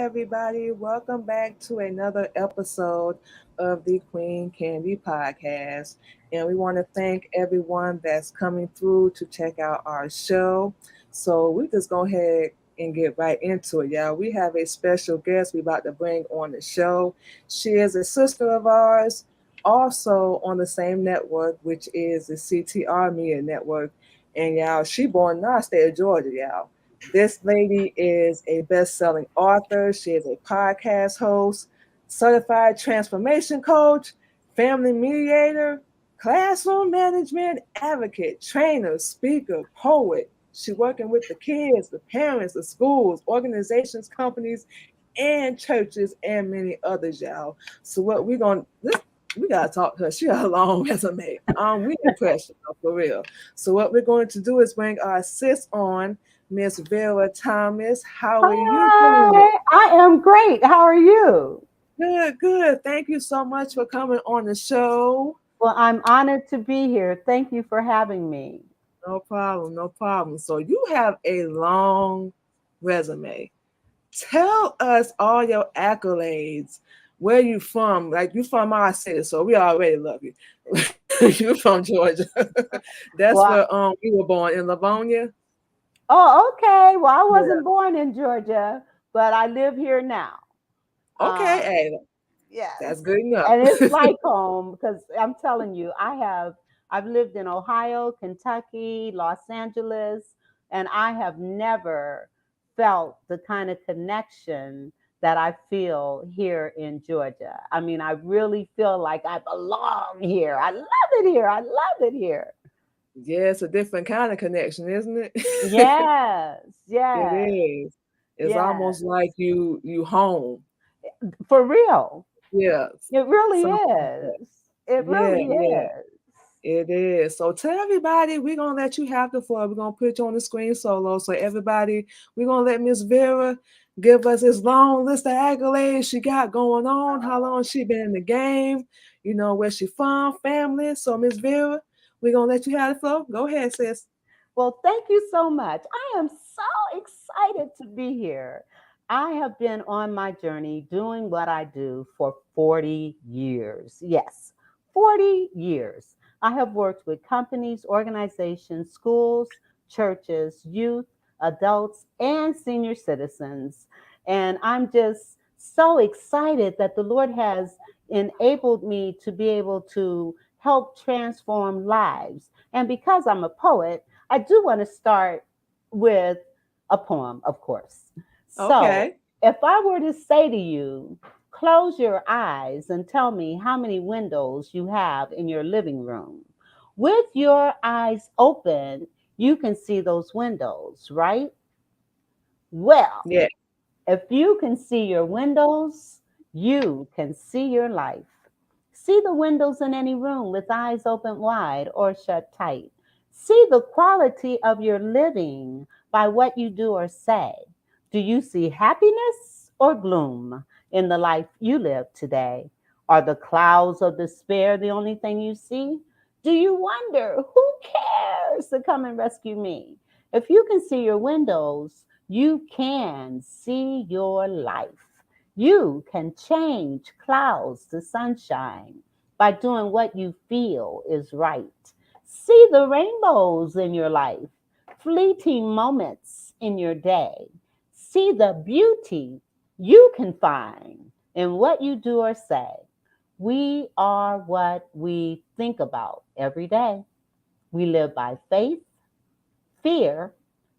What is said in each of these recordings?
everybody. Welcome back to another episode of the Queen Candy Podcast. And we want to thank everyone that's coming through to check out our show. So we just go ahead and get right into it, y'all. We have a special guest we about to bring on the show. She is a sister of ours, also on the same network, which is the CTR Media Network. And y'all, she born in our state of Georgia, y'all. This lady is a best-selling author. She is a podcast host, certified transformation coach, family mediator, classroom management advocate, trainer, speaker, poet. She's working with the kids, the parents, the schools, organizations, companies, and churches, and many others, y'all. So what we gotta talk to her. She got a long resume. We impressed her for real. So what we're going to do is bring our sis on, Miss Vera Thomas. How are you doing? Hi, I am great. How are you? Good, good. Thank you so much for coming on the show. Well, I'm honored to be here. Thank you for having me. No problem, no problem. So you have a long resume. Tell us all your accolades. Where you from? Like you from our city, so we already love you. You from Georgia. That's Well, where we were born in Livonia. oh, okay. Well, I Yeah. wasn't born in Georgia, but I live here now. Okay, Um, hey, yes, that's good enough. and it's like home because I'm telling you, I've lived in Ohio, Kentucky, Los Angeles, and I have never felt the kind of connection that I feel here in Georgia. I mean, I really feel like I belong here. I love it here. I love it here. Yeah, it's a different kind of connection, isn't it? Yes, It yes, is. It's yes. almost like you home. For real. Yeah. It really Something like that. is. It Yeah, really yeah. is. It is. So tell everybody we're gonna let you have the floor. We're gonna put you on the screen solo. So everybody, we're gonna let Miss Vera give us this long list of accolades she got going on, how long she been in the game, where she from, family. So Miss Vera, we're gonna let you have the floor. Go ahead, sis. Well, thank you so much. I am so excited to be here. I have been on my journey doing what I do for 40 years. Yes, 40 years. I have worked with companies, organizations, schools, churches, youth, adults, and senior citizens. And I'm just so excited that the Lord has enabled me to be able to help transform lives. And because I'm a poet, I do want to start with a poem, of course. So, Okay. if I were to say to you, close your eyes and tell me how many windows you have in your living room. With your eyes open, you can see those windows, right? Well, Yeah. if you can see your windows, you can see your life. See the windows in any room with eyes open wide or shut tight. See the quality of your living by what you do or say. Do you see happiness or gloom in the life you live today? Are the clouds of despair the only thing you see? Do you wonder who cares to come and rescue me? If you can see your windows, you can see your life. You can change clouds to sunshine by doing what you feel is right. See the rainbows in your life, fleeting moments in your day. See the beauty you can find in what you do or say. We are what we think about every day. We live by faith, fear,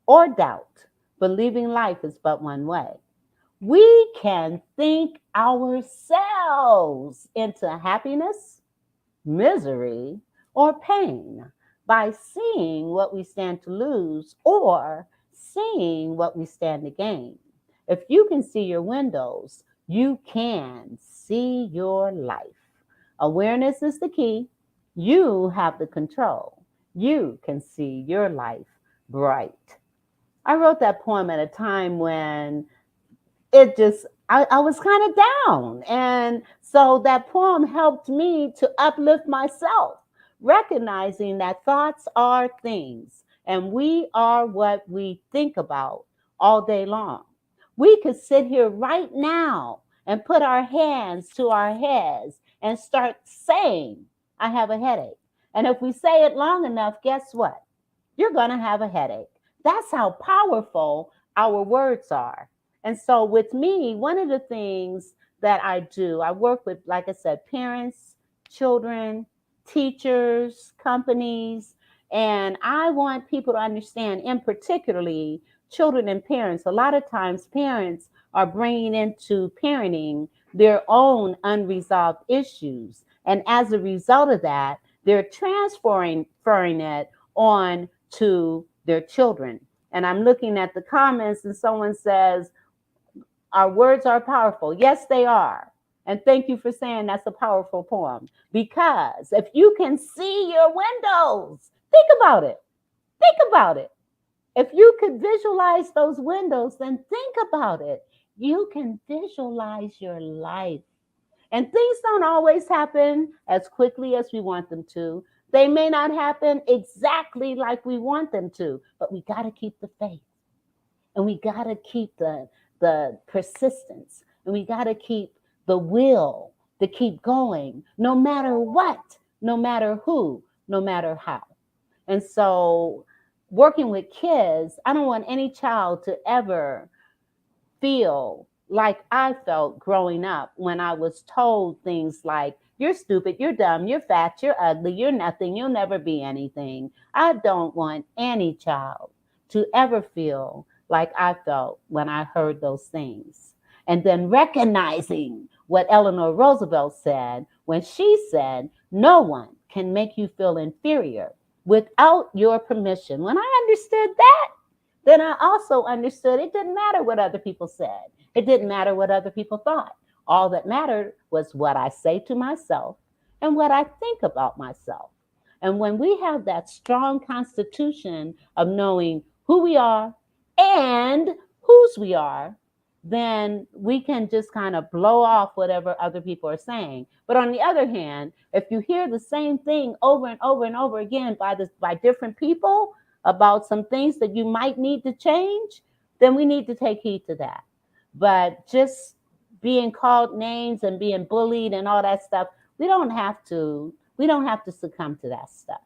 or doubt, believing life is but one way. We can think ourselves into happiness, misery, or pain by seeing what we stand to lose or seeing what we stand to gain. If you can see your windows, you can see your life. Awareness is the key. You have the control. You can see your life bright. I wrote that poem at a time when I was kind of down. And so that poem helped me to uplift myself, recognizing that thoughts are things and we are what we think about all day long. We could sit here right now and put our hands to our heads and start saying, I have a headache. And if we say it long enough, guess what? You're going to have a headache. That's how powerful our words are. And so, with me, one of the things that I do, I work with, like I said, parents, children, teachers, companies, and I want people to understand, in particularly children and parents. A lot of times, parents are bringing into parenting their own unresolved issues. And as a result of that, they're transferring it on to their children. And I'm looking at the comments, and someone says, our words are powerful. Yes, they are. And thank you for saying that's a powerful poem. Because if you can see your windows, think about it. Think about it. If you could visualize those windows, then think about it. You can visualize your life. And things don't always happen as quickly as we want them to. They may not happen exactly like we want them to, but we got to keep the faith, and we got to keep the persistence, and we got to keep the will to keep going no matter what, no matter who, no matter how. And so, working with kids, I don't want any child to ever feel like I felt growing up when I was told things like, you're stupid, you're dumb, you're fat, you're ugly, you're nothing, you'll never be anything. I don't want any child to ever feel like I felt when I heard those things. And then recognizing what Eleanor Roosevelt said when she said, no one can make you feel inferior without your permission. When I understood that, then I also understood it didn't matter what other people said. It didn't matter what other people thought. All that mattered was what I say to myself and what I think about myself. And when we have that strong constitution of knowing who we are and whose we are, then we can just kind of blow off whatever other people are saying. But on the other hand, if you hear the same thing over and over and over again by different people, about some things that you might need to change, then we need to take heed to that. But just being called names and being bullied and all that stuff, we don't have to succumb to that stuff.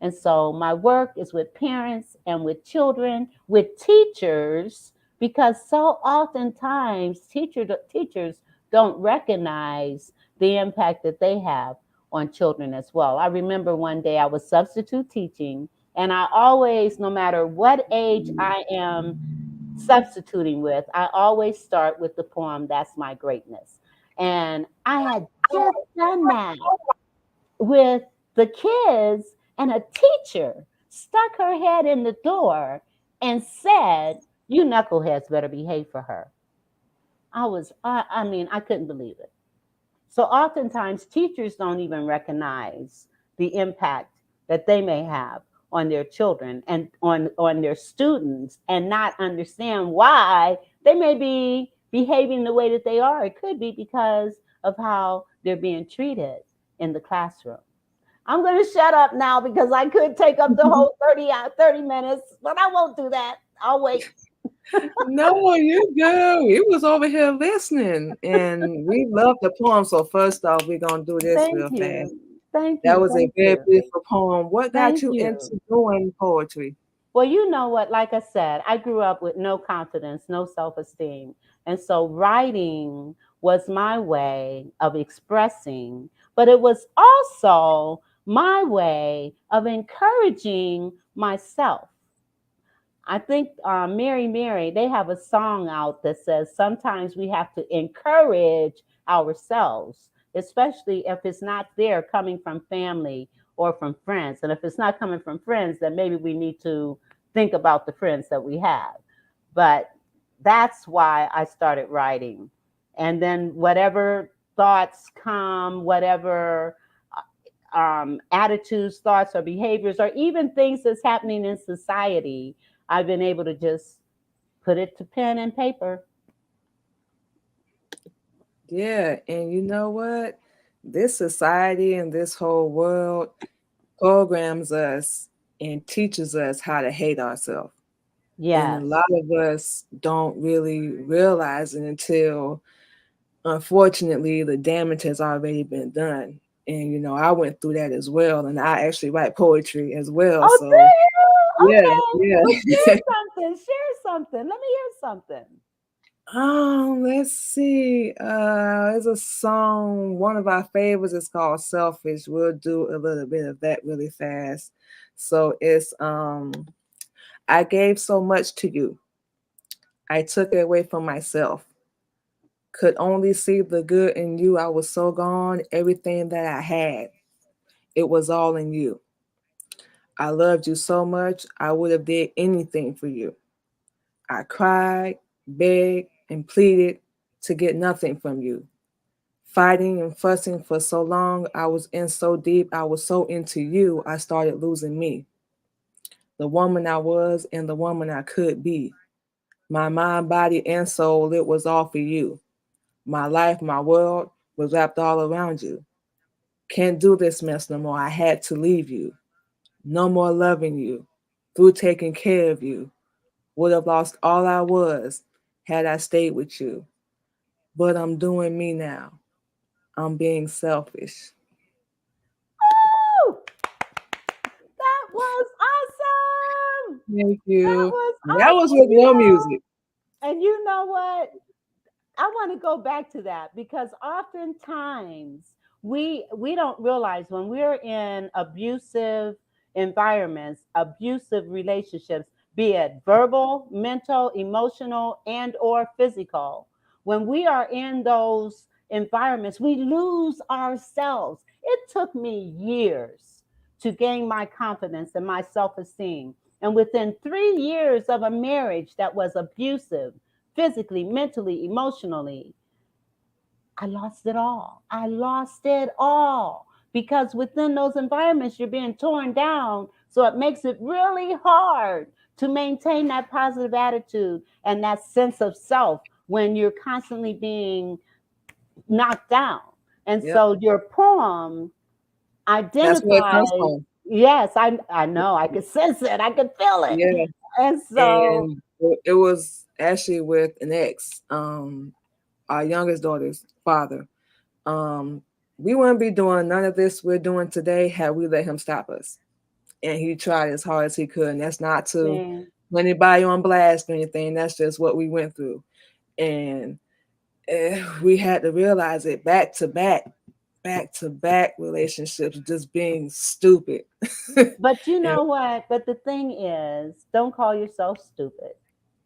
And so my work is with parents and with children, with teachers, because so oftentimes teachers don't recognize the impact that they have on children as well. I remember one day I was substitute teaching, and I always, no matter what age I am substituting with, I always start with the poem, That's My Greatness. And I had just done that with the kids, and a teacher stuck her head in the door and said, you knuckleheads better behave for her. I mean, I couldn't believe it. So oftentimes teachers don't even recognize the impact that they may have on their children and on their students, and not understand why they may be behaving the way that they are. It could be because of how they're being treated in the classroom. I'm going to shut up now because I could take up the whole 30 minutes, but I won't do that. I'll wait. No, you good. We was over here listening, and we love the poem. So first off, we're gonna do this Thank real fast. you. Thank That you. was a Thank very you. beautiful poem. What got Thank you you. into doing poetry? Well, you know what? Like I said, I grew up with no confidence, no self esteem. And so writing was my way of expressing, but it was also my way of encouraging myself. I think Mary, they have a song out that says sometimes we have to encourage ourselves, especially if it's not there coming from family or from friends. And if it's not coming from friends, then maybe we need to think about the friends that we have. But that's why I started writing. And then whatever thoughts come, whatever attitudes, thoughts, or behaviors, or even things that's happening in society, I've been able to just put it to pen and paper. Yeah, and you know what? This society and this whole world programs us and teaches us how to hate ourselves. And a Yes. lot of us don't really realize it until, unfortunately, the damage has already been done. And, I went through that as well. And I actually write poetry as well. Oh, do So, you? yeah, Okay. Well, yeah. share something. Share something. Let me hear something. Let's see. There's a song, one of our favorites is called Selfish. We'll do a little bit of that really fast. So it's I gave so much to you. I took it away from myself. Could only see the good in you. I was so gone. Everything that I had, it was all in you. I loved you so much. I would have did anything for you. I cried, begged, and pleaded to get nothing from you. Fighting and fussing for so long, I was in so deep, I was so into you, I started losing me. The woman I was and the woman I could be. My mind, body, and soul, it was all for you. My life, my world was wrapped all around you. Can't do this mess no more. I had to leave you. No more loving you. Through taking care of you. Would have lost all I was had I stayed with you. But I'm doing me now. I'm being selfish. Woo! That was awesome. Thank That you. was That was awesome. with no music. And you know what? I want to go back to that because oftentimes we don't realize when we're in abusive environments, abusive relationships, be it verbal, mental, emotional, and or physical. When we are in those environments, we lose ourselves. It took me years to gain my confidence and my self-esteem. And within 3 years of a marriage that was abusive, physically, mentally, emotionally, I lost it all. I lost it all because within those environments, you're being torn down. So it makes it really hard to maintain that positive attitude and that sense of self when you're constantly being knocked down. And Yep. so your poem That's where it comes identifies, from. yes, I know, I could sense it, I could feel it. Yeah. And so, And it was actually with an ex, our youngest daughter's father. Um, we wouldn't be doing none of this we're doing today had we let him stop us. And he tried as hard as he could. And that's not to man, put anybody on blast or anything. That's just what we went through. And we had to realize it back to back relationships just being stupid. but you And know what? But the thing is, don't call yourself stupid.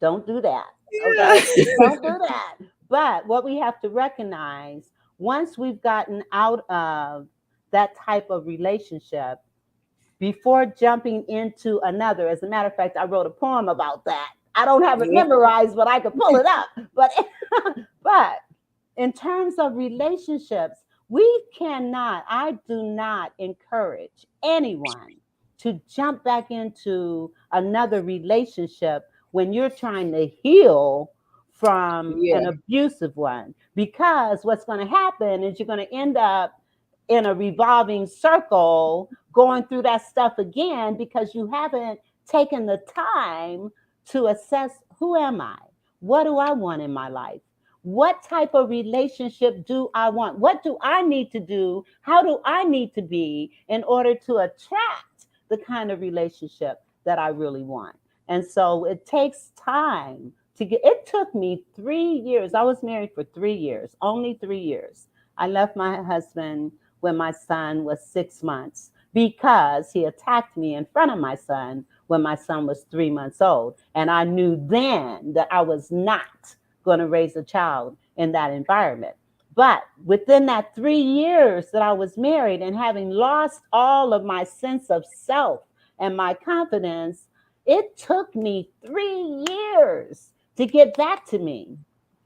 Don't do that. Okay? yeah. Don't do that. But what we have to recognize once we've gotten out of that type of relationship, before jumping into another, as a matter of fact, I wrote a poem about that. I don't have it Yeah. memorized, but I could pull it up. But but in terms of relationships, we cannot, I do not encourage anyone to jump back into another relationship when you're trying to heal from an Yeah. abusive one. Because what's going to happen is you're going to end up in a revolving circle going through that stuff again because you haven't taken the time to assess who am I? What do I want in my life? What type of relationship do I want? What do I need to do? How do I need to be in order to attract the kind of relationship that I really want? And so it takes time to get, it took me 3 years. I was married for 3 years, only 3 years. I left my husband when my son was 6 months because he attacked me in front of my son when my son was 3 months old. And I knew then that I was not going to raise a child in that environment. But within that 3 years that I was married and having lost all of my sense of self and my confidence, it took me 3 years to get back to me.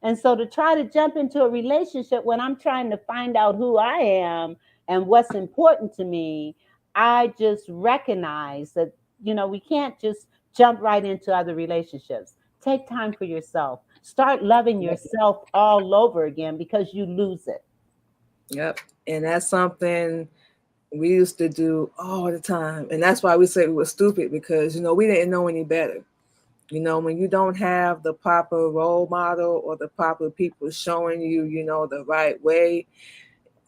And so to try to jump into a relationship when I'm trying to find out who I am and what's important to me, I just recognize that, we can't just jump right into other relationships. Take time for yourself. Start loving Yep. yourself all over again because you lose it. Yep. And that's something we used to do all the time. And that's why we say we were stupid because, we didn't know any better. When you don't have the proper role model or the proper people showing you, the right way,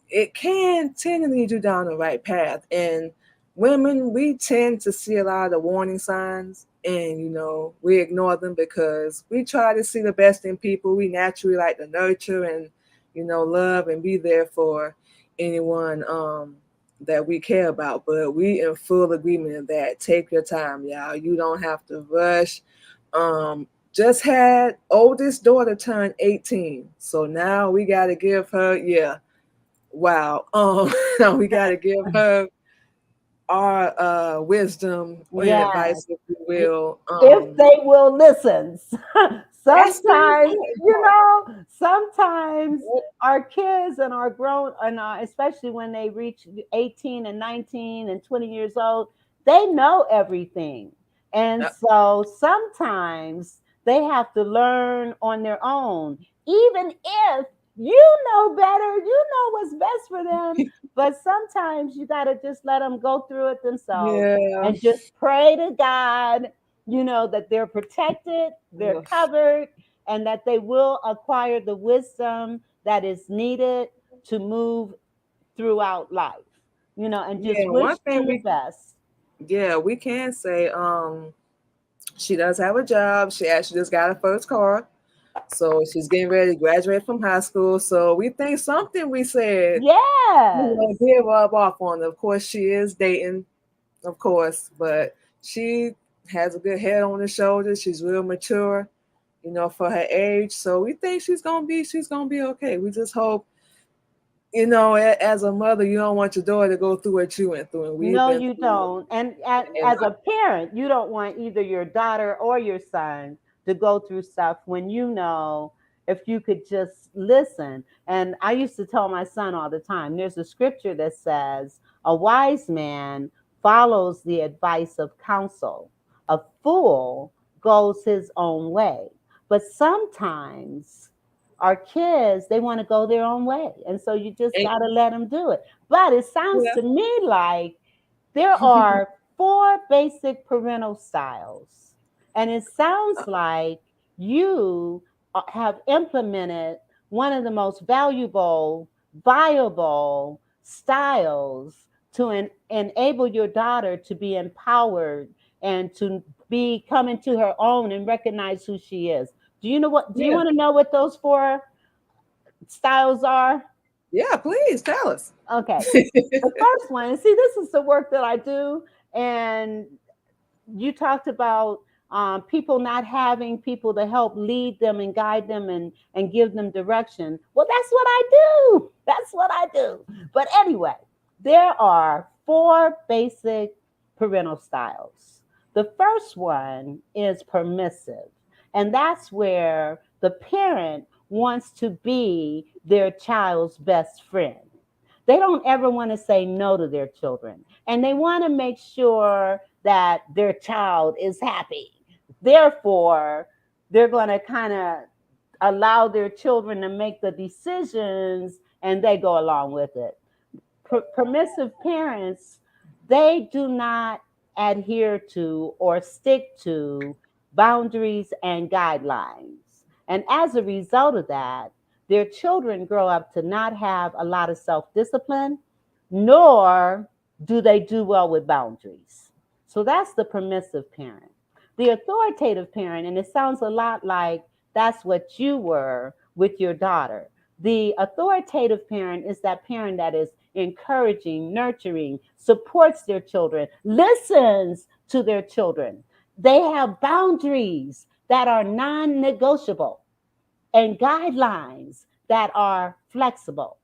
it can tend to lead you down the right path. And women, we tend to see a lot of the warning signs, and we ignore them because we try to see the best in people. We naturally like to nurture and love and be there for anyone that we care about. But we in full agreement of that. Take your time, y'all. You don't have to rush. Just had oldest daughter turn 18, so now we got to give her, yeah, wow. We got to give her our wisdom and Yeah. advice, if you will. If they will listen. That's the Sometimes, important part. sometimes our kids and our grown, and especially when they reach 18 and 19 and 20 years old, they know everything. And Yep. so sometimes they have to learn on their own, even if you know better, you know what's best for them. But sometimes you got to just let them go through it themselves Yeah. and just pray to God, that they're protected, they're Yes. covered, and that they will acquire the wisdom that is needed to move throughout life, and just Yeah. One wish thing them the best. we can say, she does have a job. She actually just got her first car. So she's getting ready to graduate from high school. So we think something we said, Yes. did rub off on her. Of course, she is dating, of course, but she has a good head on her shoulders. She's real mature, for her age. So we think she's gonna be okay. We just hope, as a mother, you don't want your daughter to go through what you went through, and we've No, been you through don't. And it. And as a parent, you don't want either your daughter or your son to go through stuff when if you could just listen. And I used to tell my son all the time, there's a scripture that says, a wise man follows the advice of counsel, a fool goes his own way. But sometimes our kids, they want to go their own way. And so you just and got to let them do it. But it sounds yeah, to me like there are four basic parental styles. And it sounds like you have implemented one of the most valuable, viable styles to enable your daughter to be empowered and to be come into her own and recognize who she is. Do you yeah, want to know what those four styles are? yeah. Please tell us. Okay. The first one, and see, this is the work that I do. And you talked about people not having people to help lead them and guide them and give them direction. Well, that's what I do. That's what I do. But anyway, there are four basic parental styles. The first one is permissive, and that's where the parent wants to be their child's best friend. They don't ever want to say no to their children, and they want to make sure that their child is happy. Therefore, they're going to kind of allow their children to make the decisions and they go along with it. Permissive parents, they do not adhere to or stick to boundaries and guidelines. And as a result of that, their children grow up to not have a lot of self discipline, nor do they do well with boundaries. So that's the permissive parent. The authoritative parent, and it sounds a lot like that's what you were with your daughter. The authoritative parent is that parent that is encouraging, nurturing, supports their children, listens to their children. They have boundaries that are non negotiable and guidelines that are flexible,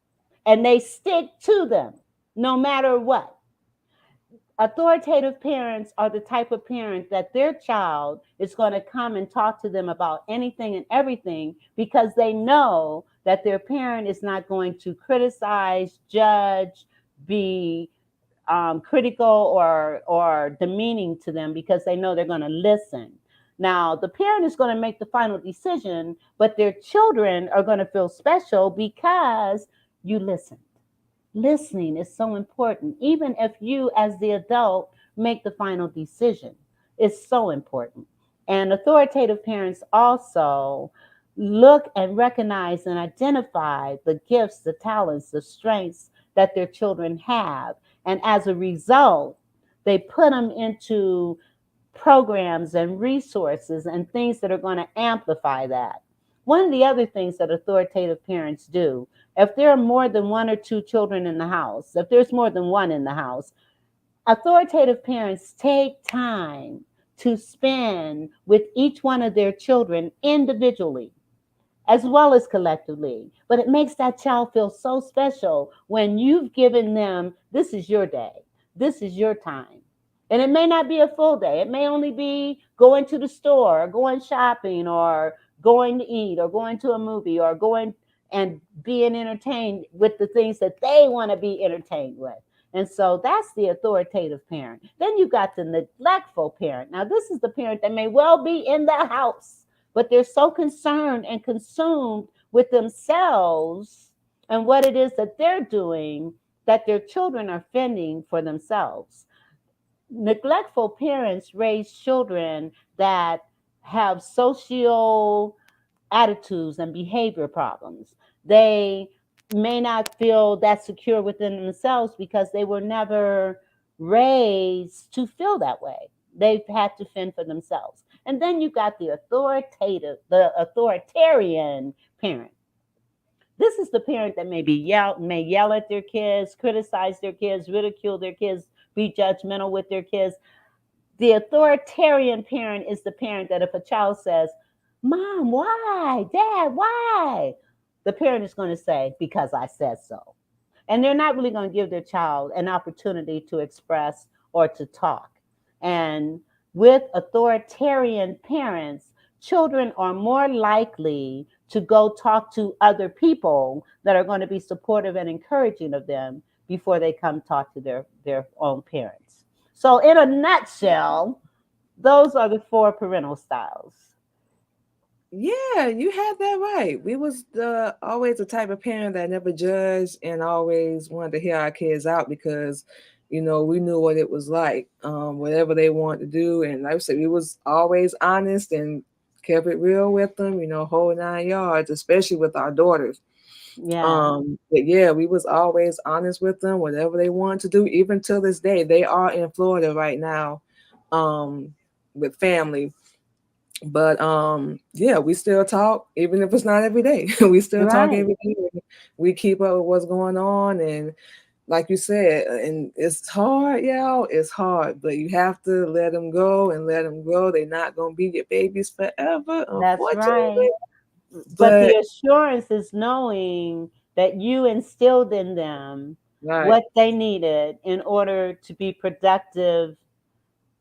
and they stick to them no matter what. Authoritative parents are the type of parent that their child is going to come and talk to them about anything and everything because they know that their parent is not going to criticize, judge, be critical or demeaning to them because they know they're going to listen. Now, the parent is going to make the final decision, but their children are going to feel special because you listen. Listening is so important. Even if you, as the adult, make the final decision, it's so important. And authoritative parents also look and recognize and identify the gifts, the talents, the strengths that their children have. And as a result, they put them into programs and resources and things that are going to amplify that. One of the other things that authoritative parents do, if there are more than one or two children in the house, if there's more than one in the house, authoritative parents take time to spend with each one of their children individually as well as collectively. But it makes that child feel so special when you've given them, this is your day, this is your time. And it may not be a full day. It may only be going to the store, or going shopping, or going to eat, or going to a movie, or going and being entertained with the things that they want to be entertained with. And so that's the authoritative parent. Then you got the neglectful parent. Now, this is the parent that may well be in the house, but they're so concerned and consumed with themselves and what it is that they're doing that their children are fending for themselves. Neglectful parents raise children that have social attitudes and behavior problems. They may not feel that secure within themselves because they were never raised to feel that way. They've had to fend for themselves. And then you got the authoritarian parent. This is the parent that may yell at their kids, criticize their kids, ridicule their kids, be judgmental with their kids. The authoritarian parent is the parent that if a child says, Mom, why? Dad, why? The parent is going to say, because I said so. And they're not really going to give their child an opportunity to express or to talk. And with authoritarian parents, children are more likely to go talk to other people that are going to be supportive and encouraging of them before they come talk to their own parents. So, in a nutshell, those are the four parental styles. Yeah, you had that right. We was always the type of parent that never judged and always wanted to hear our kids out because, we knew what it was like, whatever they wanted to do. And like I said, we was always honest and kept it real with them, whole 9 yards, especially with our daughters. Yeah, But yeah, we was always honest with them, whatever they wanted to do, even till this day. They are in Florida right now, um, with family. But yeah, we still talk, even if it's not every day. We still talk right. every day. We keep up with what's going on, and like you said, and it's hard, y'all. It's hard, but you have to let them go and let them grow. They're not gonna be your babies forever, That's right. unfortunately. But But the assurance is knowing that you instilled in them right, what they needed in order to be productive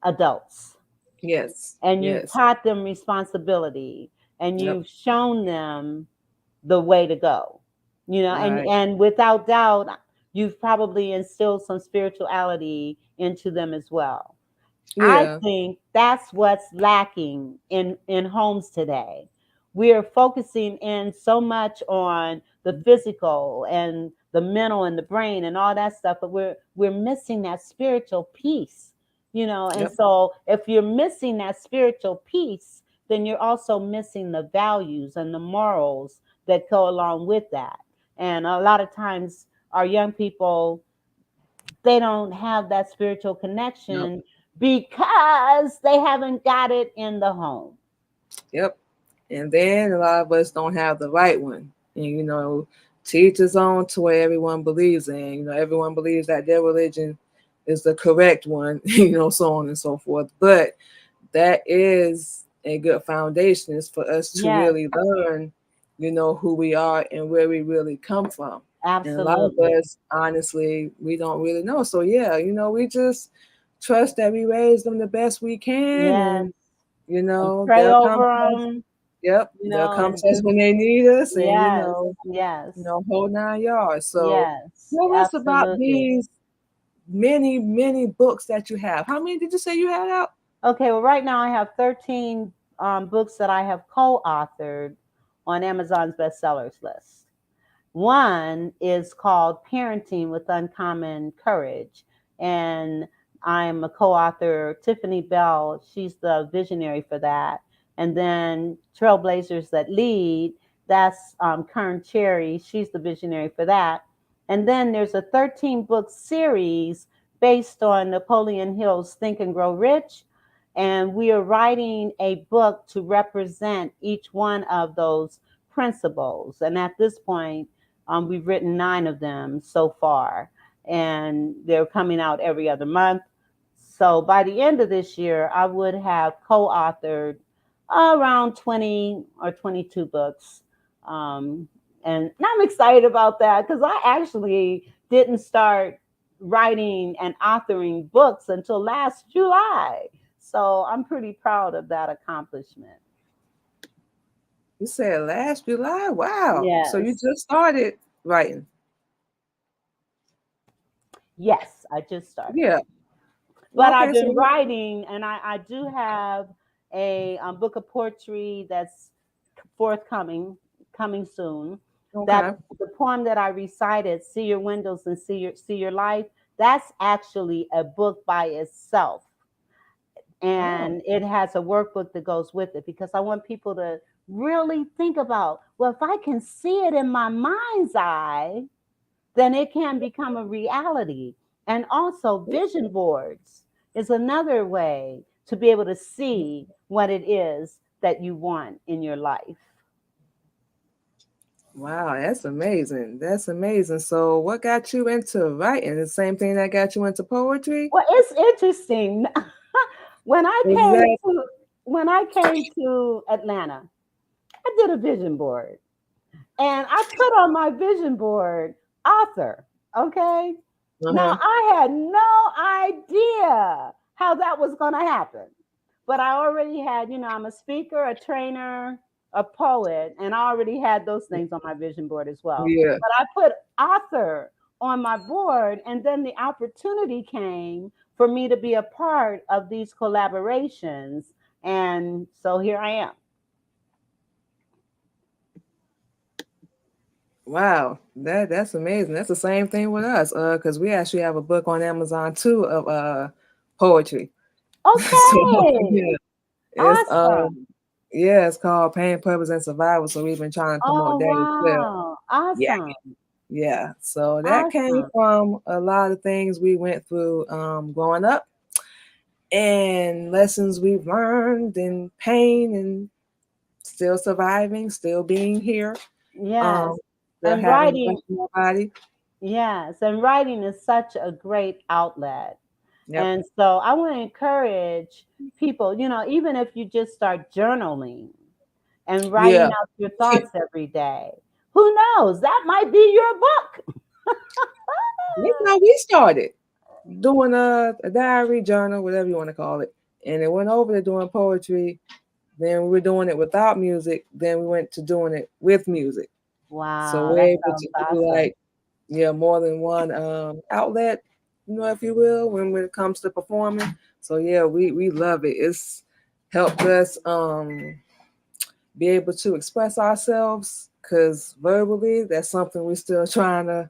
adults. yes, And you've yes, taught them responsibility and yep, you've shown them the way to go. And right, without doubt, you've probably instilled some spirituality into them as well. I yeah, think that's what's lacking in homes today. We're focusing in so much on the physical and the mental and the brain and all that stuff, but we're missing that spiritual piece. And yep, so if you're missing that spiritual piece, then you're also missing the values and the morals that go along with that. And a lot of times our young people, they don't have that spiritual yep, connection because they haven't got it in the home. yep. And then a lot of us don't have the right one. And teach his own to what everyone believes in. Everyone believes that their religion is the correct one, so on and so forth. But that is a good foundation is for us to Yes, really learn, who we are and where we really come from. And a lot of absolutely. us, honestly, we don't really know. So yeah, we just trust that we raise them the best we can, Yes. and And pray they'll come over to us. them, Yep, they'll come and to us just, when they need us, and yes, yes, whole 9 yards. So yes, tell us about absolutely. these many, many books that you have. How many did you say you had out? Okay, well, right now I have 13 books that I have co authored on Amazon's bestsellers list. One is called Parenting with Uncommon Courage. And I'm a co-author. Tiffany Bell, she's the visionary for that. And then Trailblazers That Lead, that's Kern Cherry. She's the visionary for that. And then there's a 13 book series based on Napoleon Hill's Think and Grow Rich. And we are writing a book to represent each one of those principles. And at this point, we've written 9 of them so far, and they're coming out every other month. So by the end of this year, I would have co-authored around 20 or 22 books. Um, and I'm excited about that because I actually didn't start writing and authoring books until last July. So I'm pretty proud of that accomplishment. You said last July? Wow. So you Yes. just started writing. Yes, I just started. Yeah. But I've Okay. So been writing, and I do have a book of poetry that's forthcoming, coming soon. That okay. the poem that I recited, "See Your Windows and See Your Life," that's actually a book by itself, Oh. and it has a workbook that goes with it because I want people to really think about, well, if I can see it in my mind's eye, then it can become a reality. And also, vision boards is another way to be able to see what it is that you want in your life. Wow, that's amazing. That's amazing. So what got you into writing? The same thing that got you into poetry? Well, it's interesting. when I Is came that to when I came to Atlanta, I did a vision board. And I put on my vision board author. Okay. Now uh-huh. I had no idea how that was going to happen, but I already had, I'm a speaker, a trainer, a poet, and I already had those things on my vision board as well. Yeah. But I put author on my board, and then the opportunity came for me to be a part of these collaborations. And so here I am. Wow. That's amazing. That's the same thing with us. Because we actually have a book on Amazon too of poetry. So Okay. yeah. It's Awesome. yeah, it's called Pain, Purpose, and Survival. So we've been trying to Oh, promote that as well. wow. Yeah. Awesome. Yeah. So that came Awesome. from a lot of things we went through growing up and lessons we've learned and pain and still surviving, still being here, um, Yes. still And having breath writing, in my body. yes. And writing is such a great outlet. Yep. And so I want to encourage people, even if you just start journaling and writing Yeah. out your thoughts every day, who knows? That might be your book. That's how we started doing a diary, journal, whatever you want to call it. And it went over to doing poetry. Then we were doing it without music. Then we went to doing it with music. So Wow, we're that able sounds to do awesome. like, yeah, more than one outlet, if you will, when it comes to performing. So yeah, we love it. It's helped us be able to express ourselves because verbally that's something we're still trying to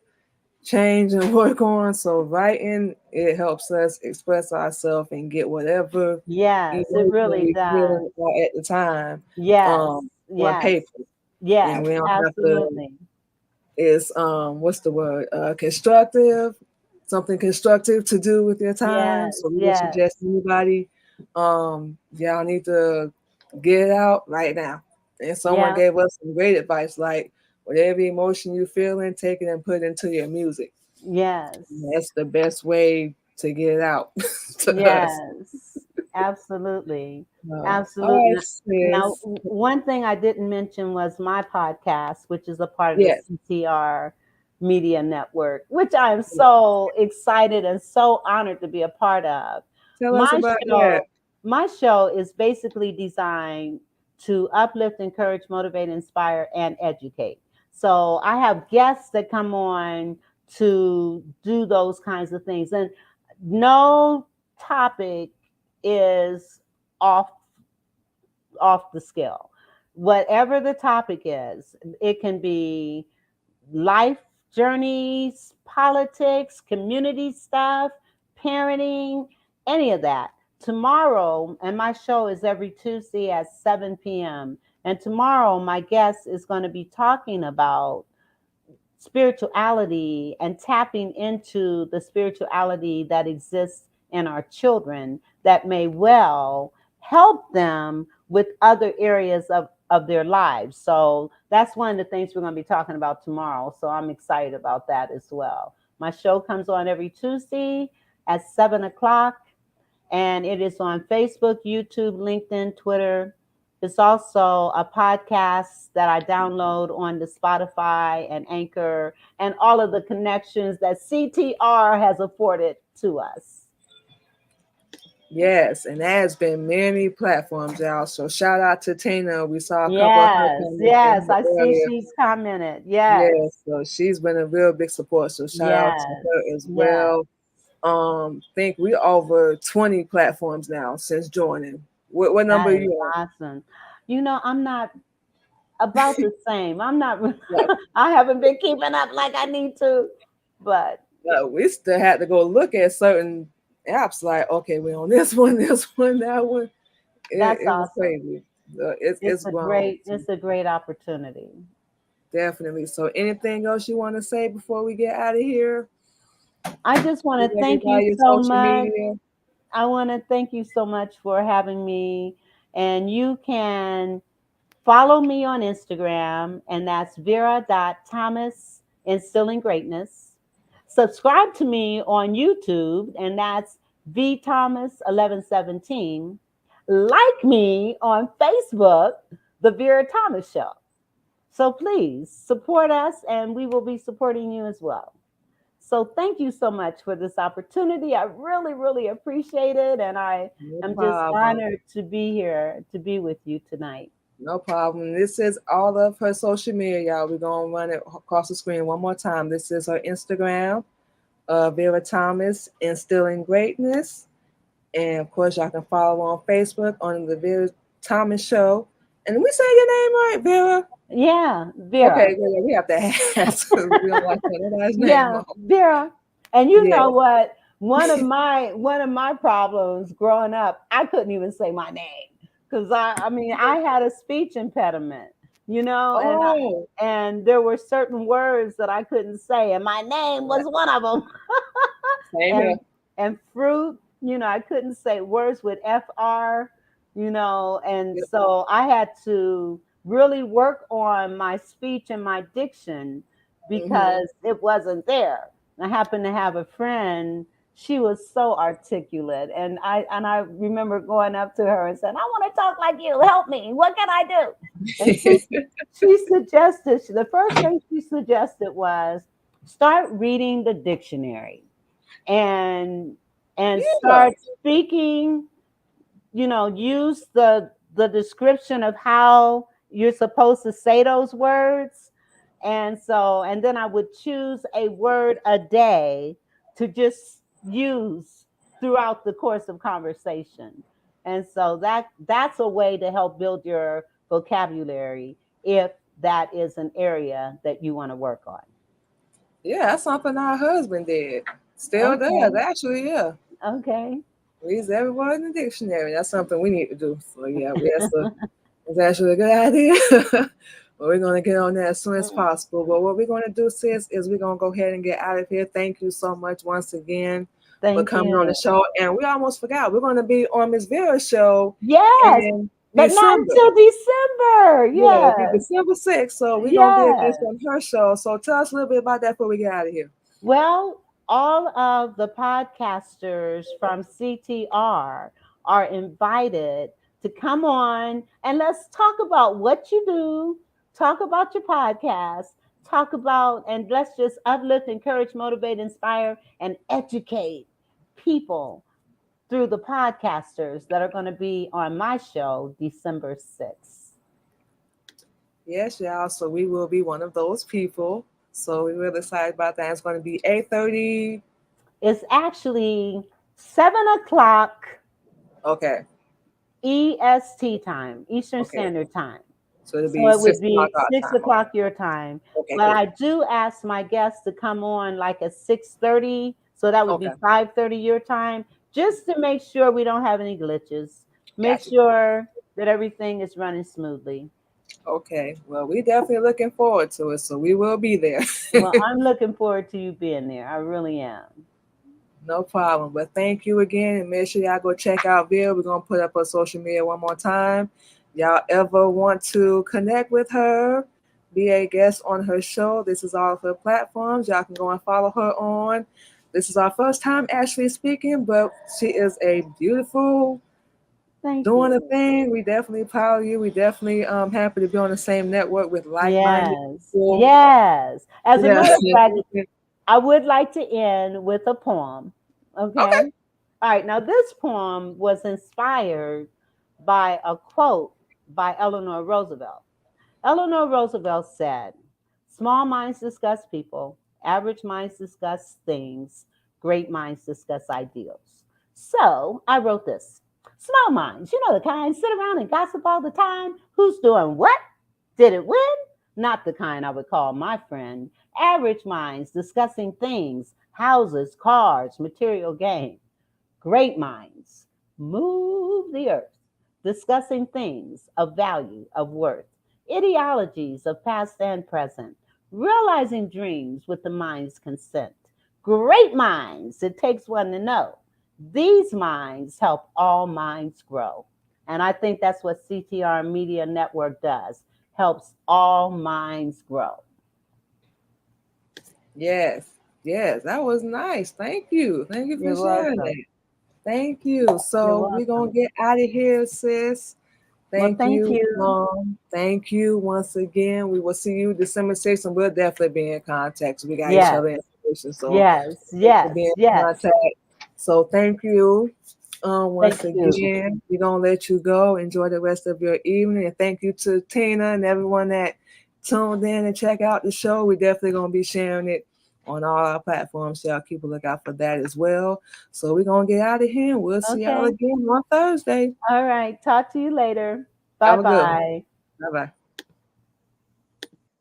change and work on. So writing, it helps us express ourselves and get whatever Yes, it emotion really we does. feel at the time Yes, um on yes, paper. And yes, we don't have to, absolutely. is what's the word? Constructive, something constructive to do with your time. Yes, So we would yes, suggest anybody, y'all need to get it out right now. And someone yeah, gave us some great advice, like whatever emotion you feeling, take it and put it into your music. yes, That's the best way to get it out to us. yes, absolutely, All absolutely. right, Now, sis. one thing I didn't mention was my podcast, which is a part of the Yes. CTR Media Network, which I am so excited and so honored to be a part of. Tell us My about that. show, my show is basically designed to uplift, encourage, motivate, inspire, and educate. So I have guests that come on to do those kinds of things. And no topic is off off the scale. Whatever the topic is, it can be life journeys, politics, community stuff, parenting. any of that. Tomorrow, and my show is every Tuesday at 7 p.m. And tomorrow, my guest is going to be talking about spirituality and tapping into the spirituality that exists in our children that may well help them with other areas of their lives. So that's one of the things we're going to be talking about tomorrow. So I'm excited about that as well. My show comes on every Tuesday at 7 o'clock, and it is on Facebook, YouTube, LinkedIn, Twitter. It's also a podcast that I download on the Spotify and Anchor and all of the connections that CTR has afforded to us. Yes, and there has been many platforms, y'all. So shout out to Tina. We saw a couple of her Yes, comments in yes, here I see earlier. she's commented. Yes, Yes, so she's been a real big support. So shout out to yes, her as yes. well. Think we over 20 platforms now since joining. What number That are is you on? awesome. I'm not about the same. I'm not, Like, I haven't been keeping up like I need to, but we still had to go look at certain apps. Like, okay, we're on this one, this one, that one. that's It was awesome. crazy. It's grown. So It's a great opportunity. definitely. So anything else you want to say before we get out of here? I just want Give to thank you everybody your so social much. media. I want to thank you so much for having me. And you can follow me on Instagram, and that's Vera.Thomas Instilling Greatness. Subscribe to me on YouTube, and that's V Thomas 1117. Like me on Facebook, The Vera Thomas Show. So please support us, and we will be supporting you as well. So thank you so much for this opportunity. I really, really appreciate it. And I No am just problem. honored to be here, to be with you tonight. No problem. This is all of her social media, y'all. We're gonna run it across the screen one more time. This is her Instagram, Vera Thomas Instilling Greatness. And of course, y'all can follow on Facebook on the Vera Thomas Show. And we say your name right, Vera? Yeah, Okay, Vera. yeah, we have to ask. We don't like saying that last name Yeah, wrong. Vera. And you Yeah. know what? One of my problems growing up, I couldn't even say my name because I had a speech impediment, Oh, and there were certain words that I couldn't say, and my name was one of them. same here. And fruit, I couldn't say words with FR, and Yep. so I had to really work on my speech and my diction Mm-hmm. because it wasn't there. I happened to have a friend, she was so articulate, and I remember going up to her and saying, "I want to talk like you. Help me. What can I do?" And she suggested, the first thing she suggested was start reading the dictionary and Yeah. start speaking, use the description of how you're supposed to say those words. And then I would choose a word a day to just use throughout the course of conversation. And so that's a way to help build your vocabulary if that is an area that you want to work on. Yeah, that's something our husband did. Still does, Okay. actually, yeah. Okay. Reads every word in the dictionary. That's something we need to do. So yeah, it's actually a good idea. But we're gonna get on that as soon as possible. But what we're gonna do, sis, is we're gonna go ahead and get out of here. Thank you so much once again for Thank coming on the you. show. And we almost forgot we're gonna be on Miss Vera's show Yes, in but not December. until December. Yeah, it'll be Yes. December 6th. So we're gonna be a guest Yes. on her show. So tell us a little bit about that before we get out of here. Well, all of the podcasters from CTR are invited to come on and let's talk about what you do, talk about your podcast, talk about, and let's just uplift, encourage, motivate, inspire, and educate people through the podcasters that are going to be on my show December 6th. Yes, y'all. So we will be one of those people. So we're really excited about that. It's going to be 8:30. It's actually 7 o'clock Okay. EST time, Eastern Okay. Standard Time. So it'll So be it would 6 o'clock be our six time. Okay. o'clock your time. Okay, But cool. I do ask my guests to come on like at 6:30. So that would be Okay. 5:30 your time, just to make sure we don't have any glitches, make Gotcha. sure that everything is running smoothly. Okay. Well, we definitely looking forward to it, so we will be there. Well, I'm looking forward to you being there. I really am. No problem. But thank you again, and make sure y'all go check out Bill. We're gonna put up her social media one more time. Y'all ever want to connect with her, be a guest on her show? This is all of her platforms. Y'all can go and follow her on. This is our first time actually speaking, but she is a beautiful Thank doing a you. thing. We definitely proud of you. We definitely happy to be on the same network with like-minded Yes. people. Yes. As a Yeah. matter of fact, I would like to end with a poem. Okay. Okay. All right. Now, this poem was inspired by a quote by Eleanor Roosevelt. Eleanor Roosevelt said, "Small minds discuss people, average minds discuss things, great minds discuss ideals." So I wrote this. Small minds, you know the kind, sit around and gossip all the time. Who's doing what? Did it win? Not the kind I would call my friend. Average minds discussing things, houses, cars, material gain. Great minds move the earth, discussing things of value, of worth, ideologies of past and present, realizing dreams with the mind's consent. Great minds, it takes one to know. These minds help all minds grow. And I think that's what CTR Media Network does, helps all minds grow. Yes, yes, that was nice. Thank you. Thank you for You're sharing welcome. that. Thank you. You're So we're gonna welcome. get out of here, sis. Well, Thank thank you. you. Thank you once again. We will see you December 6th, and we'll definitely be in contact. So we got each Yes, other information. So yes, we'll be yes, in yes. contact. So thank you. Thank Once you. again, we're gonna let you go. Enjoy the rest of your evening. And thank you to Tina and everyone that tuned in and check out the show. We're definitely gonna be sharing it on all our platforms. So y'all keep a lookout for that as well. So we're gonna get out of here and we'll see y'all Okay. again on Thursday. All right. Talk to you later. Bye Have a good one. bye. Bye bye.